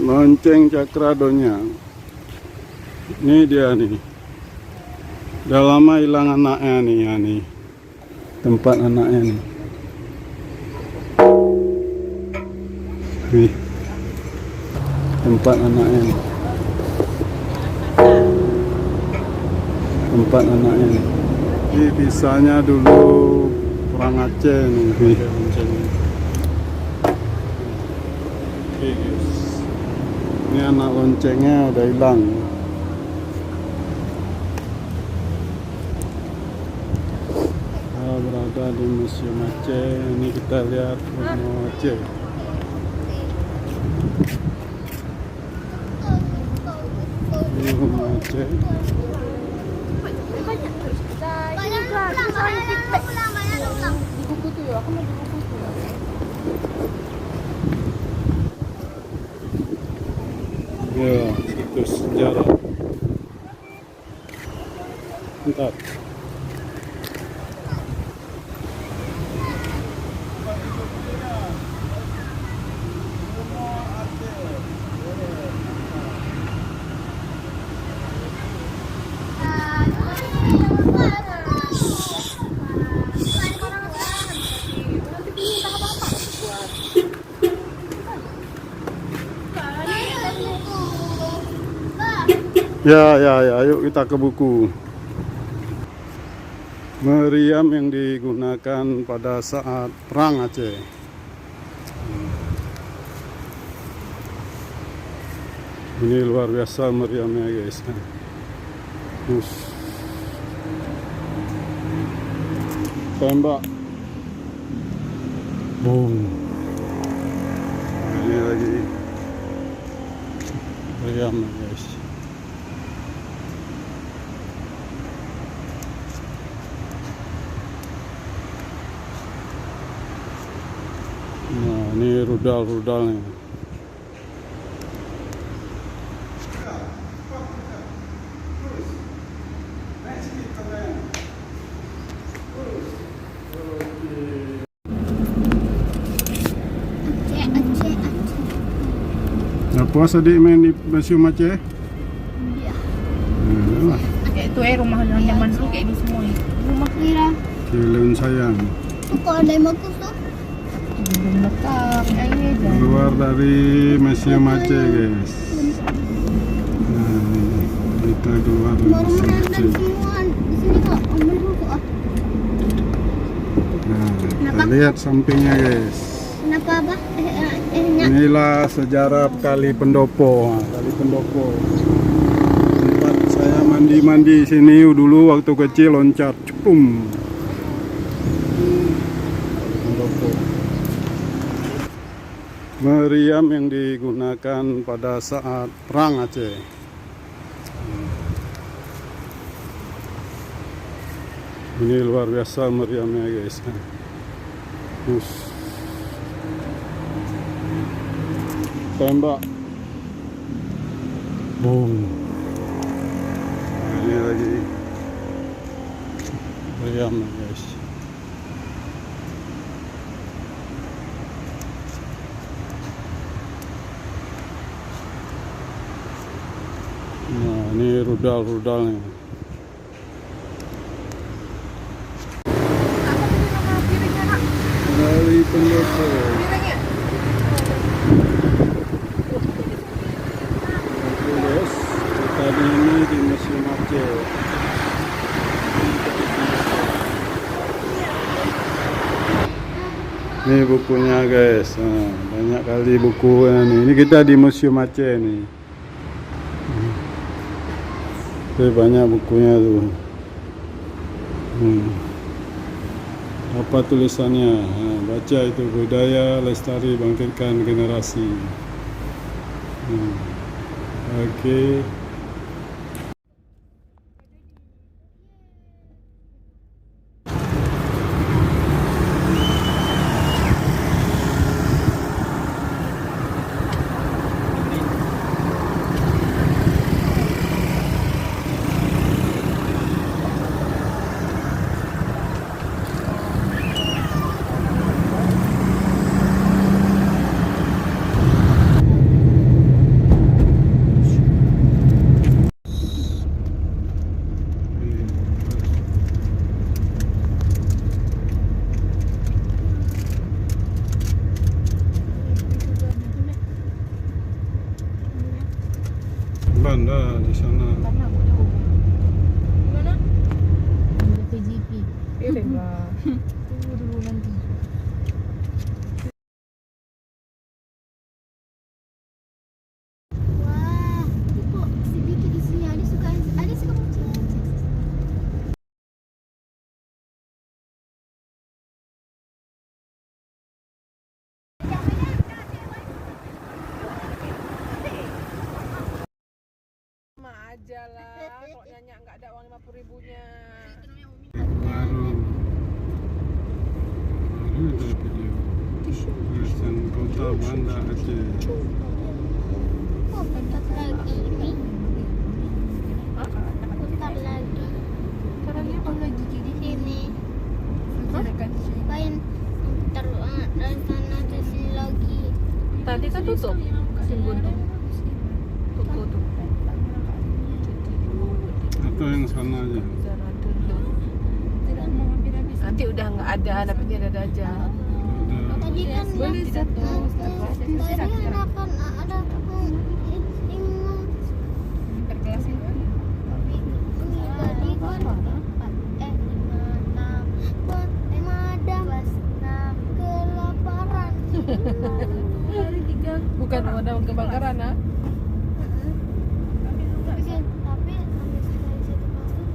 Lonceng Cakradonya. Ini dia nih. Udah lama hilang anaknya nih, ya nih. Tempat anaknya nih. Nih. Tempat anaknya nih. Tempat anaknya nih. Ini kisahnya dulu orang Aceh nih. Oke, guys. Ini anak loncengnya udah hilang. Kita berada di Museum Aceh. Ini kita lihat rumah Aceh. Ini rumah Aceh. Ya, itu sejarah. Bentar. Ya, yuk kita ke buku. Meriam yang digunakan pada saat perang Aceh. Ini luar biasa meriamnya, guys. Tembak. Boom. Ini lagi meriamnya, guys. Nah, ini rudal-rudalnya. Puas adik main di Museum Aceh? Iya. Kayak itu rumah yang zaman dulu kayak ini semua ya. Rumah Kira. Kilun sayang. Tuh kok ada yang bagus tuh. Belum letak, ini aja. Keluar dari Museum Aceh, guys. Nah, kita keluar dari Museum Rumah-rumah Aceh. dan semua di sini kok. Ambil dulu kok. Nah, kita lihat sampingnya, guys. Kenapa abah? Inilah sejarah Kali Pendopo. Nah, Kali Pendopo. Tempat saya mandi-mandi sini dulu waktu kecil, loncat, cepum. Pendopo. Meriam yang digunakan pada saat perang Aceh. Ini luar biasa meriamnya, guys. Tembak. Boom. Ini lagi meriamnya, guys. Nah, ini rudal-rudalnya. Kali Pendopo. Oke, guys, tadi ini di Museum Aceh. Ini bukunya, guys. Nah, banyak kali buku nih. Ini kita di Museum Aceh nih. Banyak bukunya tuh. Apa tulisannya? Nah, baca itu, budaya lestari bangkitkan generasi. Oke. Enggak, di sana. Karena aku jauh. Gimana? PJP. Lah. Tunggu dulu nanti. Wah, ini kok sedikit di sini. Adi suka kucing. Sama aja lah. Kalau nyanyi nggak ada uang 50.000-nya. Baru ada video tulisan kota Banda Aceh. Oh, bentar lagi ini. Bentar lagi. Caranya apa lagi Di sini. dekat sini. Lain. Bentar rencana di sini lagi. Tadi kan tutup. Simbun tuh. Toko tuh. Atau yang sana aja. Nanti udah nggak ada, tapi dia ada aja. Ada. Tadi kan Boleh satu. tadi akan ada Berkelas itu. tadi kan madam kelaparan. Bukan pemadam kebakaran, ah. Tapi sampai sekali situ masuk.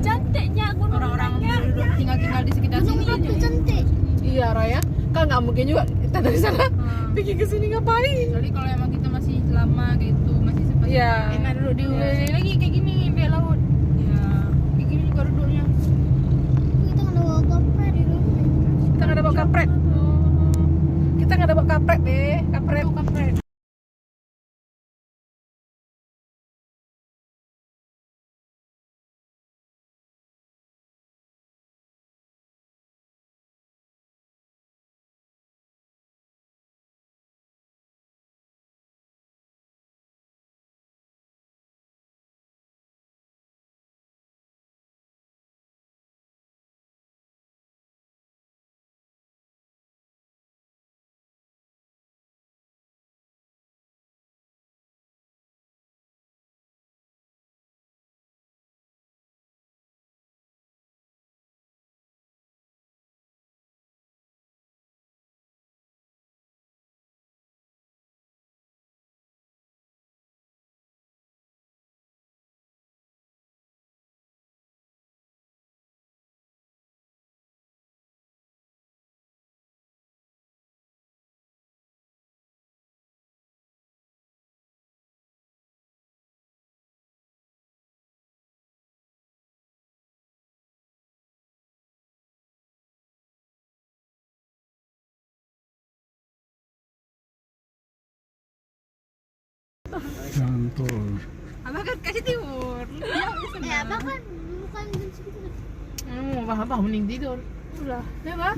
Cantiknya orang-orang tinggal di sekitar Gunung sini. Api cantik. Iya, Raya. Kan nggak mungkin juga kita dari sana pergi ke sini ngapain? Kecuali kalau emang kita masih lama gitu, masih sempat Iya. enak duduk di Iya. lagi kayak gini, biar laut. Ya, kayak gini juga duduknya. Kita nggak ada bawa kampret di rumah. Kita nggak ada bawa kampret. Kita nggak ada bawa kampret deh. Kampret. Cantol. Abang kan kasih timur. Abang kan bukan jam segitu. Apa mending tidur. Udah. Kenapa?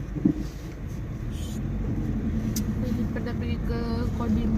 Pada pergi ke Kodim.